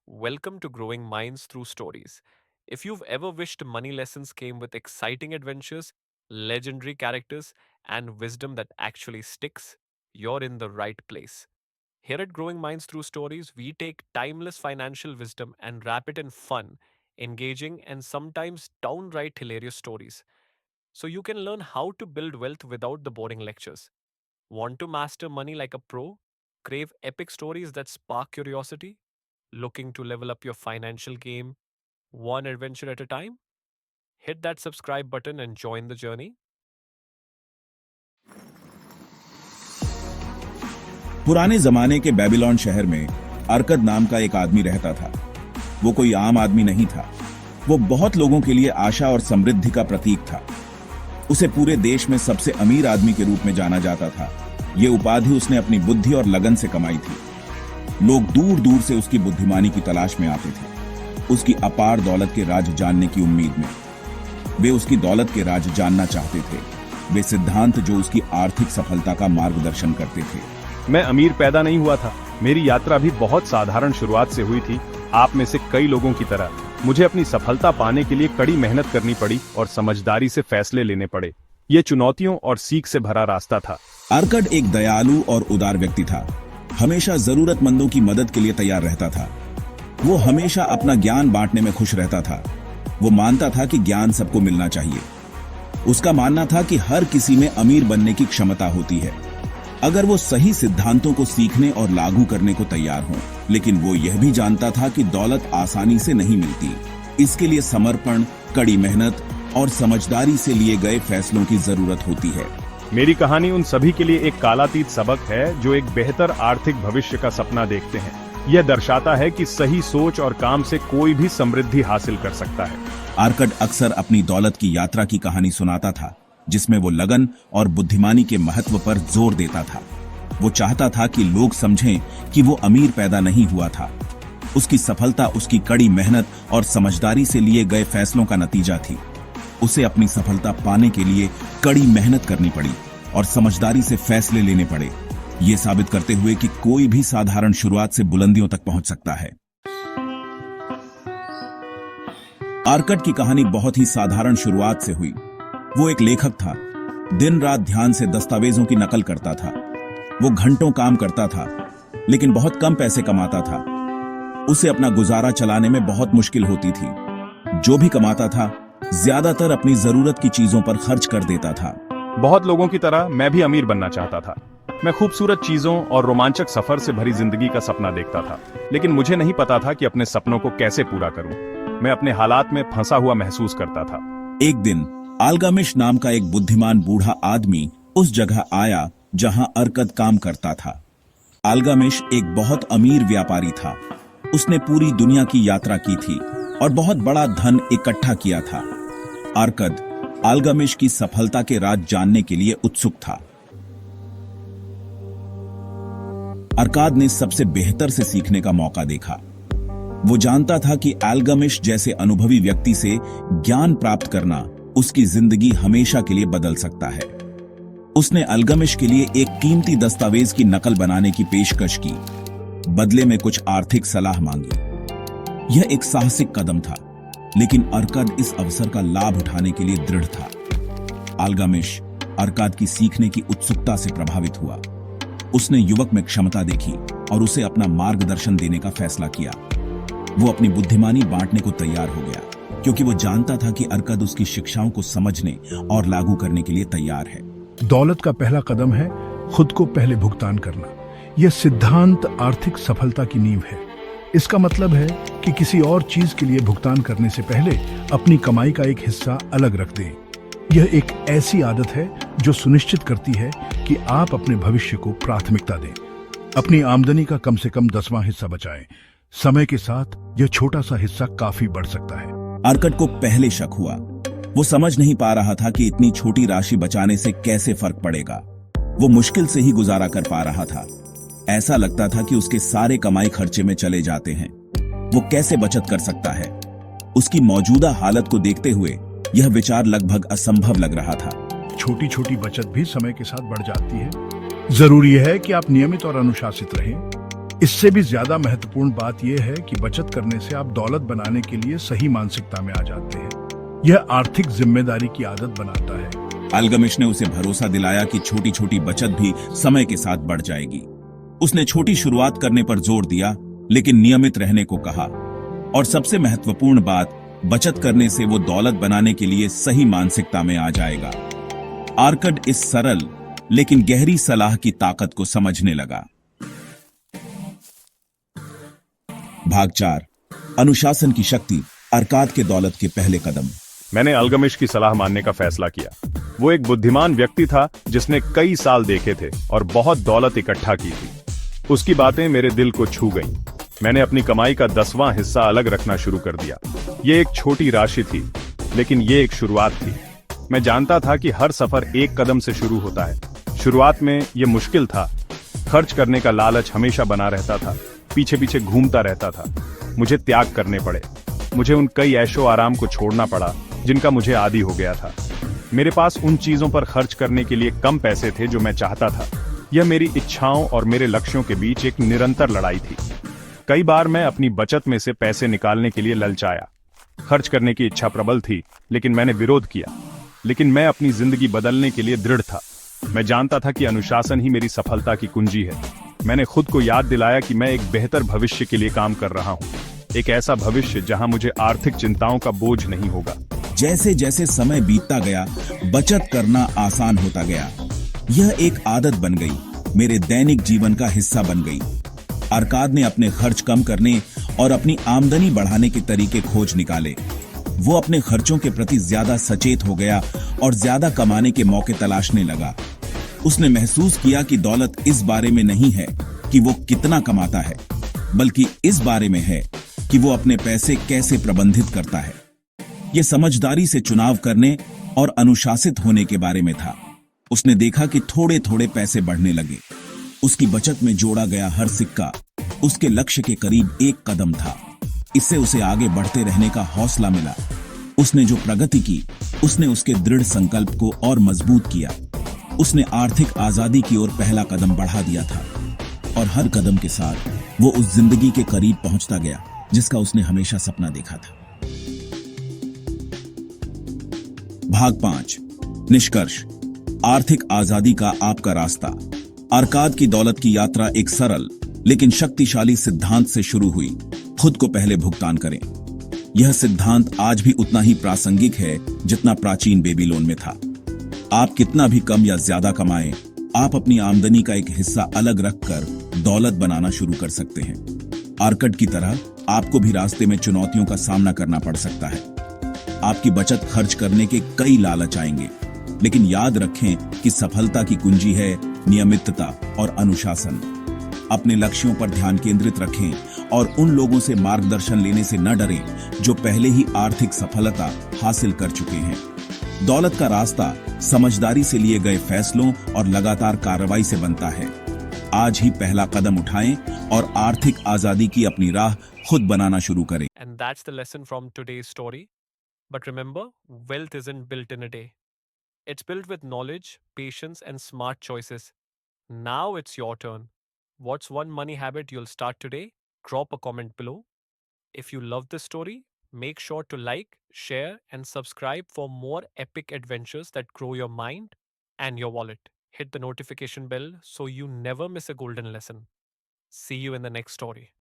Welcome to Growing Minds Through Stories. If you've ever wished money lessons came with exciting adventures, legendary characters, and wisdom that actually sticks, you're in the right place. Here at Growing Minds Through Stories, we take timeless financial wisdom and wrap it in fun, engaging, and sometimes downright hilarious stories. So you can learn how to build wealth without the boring lectures. Want to master money like a pro? Crave epic stories that spark curiosity? Looking to level up your financial game one adventure at a time? Hit that subscribe button and join the journey. पुराने जमाने के Babylon शहर में अरकद नाम का एक आदमी रहता था। वो कोई आम आदमी नहीं था। वो बहुत लोगों के लिए आशा और समृद्धि का प्रतीक था। उसे पूरे देश में सबसे अमीर आदमी के रूप में जाना जाता था। ये उपाधि उसने अपनी बुद्धि और लगन से कमाई थी। लोग दूर दूर से उसकी बुद्धिमानी की तलाश में आते थे, उसकी अपार दौलत के राज जानने की उम्मीद में। वे उसकी दौलत के राज जानना चाहते थे, वे सिद्धांत जो उसकी आर्थिक सफलता का मार्गदर्शन करते थे। मैं अमीर पैदा नहीं हुआ था। मेरी यात्रा भी बहुत साधारण शुरुआत से हुई थी। आप में से कई लोगों की तरह मुझे अपनी सफलता पाने के लिए कड़ी मेहनत करनी पड़ी और समझदारी से फैसले लेने पड़े। ये चुनौतियों और सीख से भरा रास्ता था। अरकद एक दयालु और उदार व्यक्ति था। हमेशा जरूरतमंदों की मदद के लिए तैयार रहता था। वो हमेशा अपना ज्ञान बांटने में खुश रहता था। वो मानता था कि ज्ञान सबको मिलना चाहिए। उसका मानना था कि हर किसी में अमीर बनने की क्षमता होती है, अगर वो सही सिद्धांतों को सीखने और लागू करने को तैयार हों। लेकिन वो यह भी जानता था कि दौलत आसानी से नहीं मिलती। इसके लिए समर्पण, कड़ी मेहनत और समझदारी से लिए गए फैसलों की जरूरत होती है। मेरी कहानी उन सभी के लिए एक कालातीत सबक है जो एक बेहतर आर्थिक भविष्य का सपना देखते हैं। यह दर्शाता है कि सही सोच और काम से कोई भी समृद्धि हासिल कर सकता है। अरकद अक्सर अपनी दौलत की यात्रा की कहानी सुनाता था, जिसमें वो लगन और बुद्धिमानी के महत्व पर जोर देता था। वो चाहता था कि लोग समझें कि वो अमीर पैदा नहीं हुआ था। उसकी सफलता उसकी कड़ी मेहनत और समझदारी से लिए गए फैसलों का नतीजा थी। उसे अपनी सफलता पाने के लिए कड़ी मेहनत करनी पड़ी और समझदारी से फैसले लेने पड़े, ये साबित करते हुए कि कोई भी साधारण शुरुआत से बुलंदियों तक पहुंच सकता है। अरकद की कहानी बहुत ही साधारण शुरुआत से हुई। वो एक लेखक था। दिन रात ध्यान से दस्तावेजों की नकल करता था। वो घंटों काम करता था, लेकिन बहुत कम पैसे कमाता था। उसे अपना गुजारा चलाने में बहुत मुश्किल होती थी। जो भी कमाता था, ज्यादातर अपनी जरूरत की चीजों पर खर्च कर देता था। बहुत लोगों की तरह मैं भी अमीर बनना चाहता था। मैं खूबसूरत चीजों और रोमांचक सफर से भरी जिंदगी का सपना देखता था, लेकिन मुझे नहीं पता था कि अपने सपनों को कैसे पूरा करूं। मैं अपने हालात में फंसा हुआ महसूस करता था। एक दिन अल्गामिश नाम का एक बुद्धिमान बूढ़ा आदमी उस जगह आया जहां अरकद काम करता था। अल्गामिश एक बहुत अमीर व्यापारी था। उसने पूरी दुनिया की यात्रा की थी और बहुत बड़ा धन इकट्ठा किया था। अरकद अल्गामिश की सफलता के राज जानने के लिए उत्सुक था। अरकद ने सबसे बेहतर से सीखने का मौका देखा। वो जानता था कि अल्गामिश जैसे अनुभवी व्यक्ति से ज्ञान प्राप्त करना उसकी जिंदगी हमेशा के लिए बदल सकता है। उसने अल्गामिश के लिए एक कीमती दस्तावेज की नकल बनाने की पेशकश की, बदले में कुछ आर्थिक सलाह मांगी। यह एक साहसिक कदम था, लेकिन अरकद इस अवसर का लाभ उठाने के लिए दृढ़ था। अल्गामिश अरकद की सीखने की उत्सुकता से प्रभावित हुआ। उसने युवक में क्षमता देखी और उसे अपना मार्गदर्शन देने का फैसला किया। वो अपनी बुद्धिमानी बांटने को तैयार हो गया, क्योंकि वो जानता था कि अरकद उसकी शिक्षाओं को समझने और लागू करने के लिए तैयार है। दौलत का पहला कदम है खुद को पहले भुगतान करना। यह सिद्धांत आर्थिक सफलता की नींव है। इसका मतलब है कि किसी और चीज के लिए भुगतान करने से पहले अपनी कमाई का एक हिस्सा अलग रख दें। यह एक ऐसी आदत है जो सुनिश्चित करती है कि आप अपने भविष्य को प्राथमिकता दें। अपनी आमदनी का कम से कम 10वां हिस्सा बचाएं। समय के साथ यह छोटा सा हिस्सा काफी बढ़ सकता है। अरकद को पहले शक हुआ। वो समझ नहीं पा रहा था कि इतनी छोटी राशि बचाने से कैसे फर्क पड़ेगा। वो मुश्किल से ही गुजारा कर पा रहा था। ऐसा लगता था कि उसके सारे कमाई खर्चे में चले जाते हैं। वो कैसे बचत कर सकता है? उसकी मौजूदा हालत को देखते हुए यह विचार लगभग असंभव लग रहा था। छोटी छोटी बचत भी समय के साथ बढ़ जाती है। जरूरी है कि आप नियमित और अनुशासित रहें। इससे भी ज्यादा महत्वपूर्ण बात यह है कि बचत करने से आप दौलत बनाने के लिए सही मानसिकता में आ जाते हैं। यह आर्थिक जिम्मेदारी की आदत बनाता है। अल्गमिश ने उसे भरोसा दिलाया कि छोटी छोटी बचत भी समय के साथ बढ़ जाएगी। उसने छोटी शुरुआत करने पर जोर दिया, लेकिन नियमित रहने को कहा। और सबसे महत्वपूर्ण बात, बचत करने से वो दौलत बनाने के लिए सही मानसिकता में आ जाएगा। आर्कड इस सरल लेकिन गहरी सलाह की ताकत को समझने लगा। भाग 4, अनुशासन की शक्ति, अरकाद के दौलत के पहले कदम। मैंने अल्गमिश की सलाह मानने का फैसला किया। वो एक बुद्धिमान व्यक्ति था जिसने कई साल देखे थे और बहुत दौलत इकट्ठा की थी। उसकी बातें मेरे दिल को छू गईं। मैंने अपनी कमाई का 10वां हिस्सा अलग रखना शुरू कर दिया। ये एक छोटी राशि थी, लेकिन ये एक शुरुआत थी। मैं जानता था कि हर सफर एक कदम से शुरू होता है। शुरुआत में ये मुश्किल था। खर्च करने का लालच हमेशा बना रहता था, पीछे पीछे घूमता रहता था। मुझे त्याग करने पड़े। मुझे उन कई ऐशो आराम को छोड़ना पड़ा जिनका मुझे आदी हो गया था। मेरे पास उन चीजों पर खर्च करने के लिए कम पैसे थे जो मैं चाहता था। यह मेरी इच्छाओं और मेरे लक्ष्यों के बीच एक निरंतर लड़ाई थी। कई बार मैं अपनी बचत में से पैसे निकालने के लिए ललचाया। खर्च करने की इच्छा प्रबल थी, लेकिन मैंने विरोध किया। लेकिन मैं अपनी जिंदगी बदलने के लिए दृढ़ था। मैं जानता था कि अनुशासन ही मेरी सफलता की कुंजी है। मैंने खुद को याद दिलाया कि मैं एक बेहतर भविष्य के लिए काम कर रहा हूँ। एक ऐसा भविष्य जहां मुझे आर्थिक चिंताओं का बोझ नहीं होगा। जैसे जैसे समय बीतता गया, बचत करना आसान होता गया। यह एक आदत बन गई, मेरे दैनिक जीवन का हिस्सा बन गई। अरकाद ने अपने खर्च कम करने और अपनी आमदनी बढ़ाने के तरीके खोज निकाले। वो अपने खर्चों के प्रति ज्यादा सचेत हो गया और ज्यादा कमाने के मौके तलाशने लगा। उसने महसूस किया कि दौलत इस बारे में नहीं है कि वो कितना कमाता है, बल्कि इस बारे में है कि वो अपने पैसे कैसे प्रबंधित करता है। ये समझदारी से चुनाव करने और अनुशासित होने के बारे में था। उसने देखा कि थोड़े थोड़े पैसे बढ़ने लगे। उसकी बचत में जोड़ा गया हर सिक्का उसके लक्ष्य के करीब एक कदम था। इससे उसे आगे बढ़ते रहने का हौसला मिला। उसने जो प्रगति की, उसने उसके दृढ़ संकल्प को और मजबूत किया। उसने आर्थिक आजादी की ओर पहला कदम बढ़ा दिया था, और हर कदम के साथ वो उस जिंदगी के करीब पहुंचता गया जिसका उसने हमेशा सपना देखा था। भाग 5, निष्कर्ष, आर्थिक आजादी का आपका रास्ता। अरकाद की दौलत की यात्रा एक सरल लेकिन शक्तिशाली सिद्धांत से शुरू हुई, खुद को पहले भुगतान करें। यह सिद्धांत आज भी उतना ही प्रासंगिक है जितना प्राचीन बेबीलोन में था। आप कितना भी कम या ज्यादा कमाएं, आप अपनी आमदनी का एक हिस्सा अलग रखकर दौलत बनाना शुरू कर सकते हैं। आर्कड की तरह आपको भी रास्ते में चुनौतियों का सामना करना पड़ सकता है। आपकी बचत खर्च करने के कई लालच आएंगे, लेकिन याद रखें कि सफलता की कुंजी है नियमितता और अनुशासन। अपने लक्ष्यों पर ध्यान केंद्रित रखें और उन लोगों से मार्गदर्शन लेने से न डरें जो पहले ही आर्थिक सफलता हासिल कर चुके हैं। दौलत का रास्ता समझदारी से लिए गए फैसलों और लगातार कार्रवाई से बनता है। आज ही पहला कदम उठाएं और आर्थिक आजादी की अपनी राह खुद बनाना शुरू करें। And that's the lesson from today's story. But remember, wealth isn't built in a day. It's built with knowledge, patience, and smart choices. Now it's your turn. What's one money habit you'll start today? Drop a comment below. If you love this story, make sure to like, share, and subscribe for more epic adventures that grow your mind and your wallet. Hit the notification bell so you never miss a golden lesson. See you in the next story.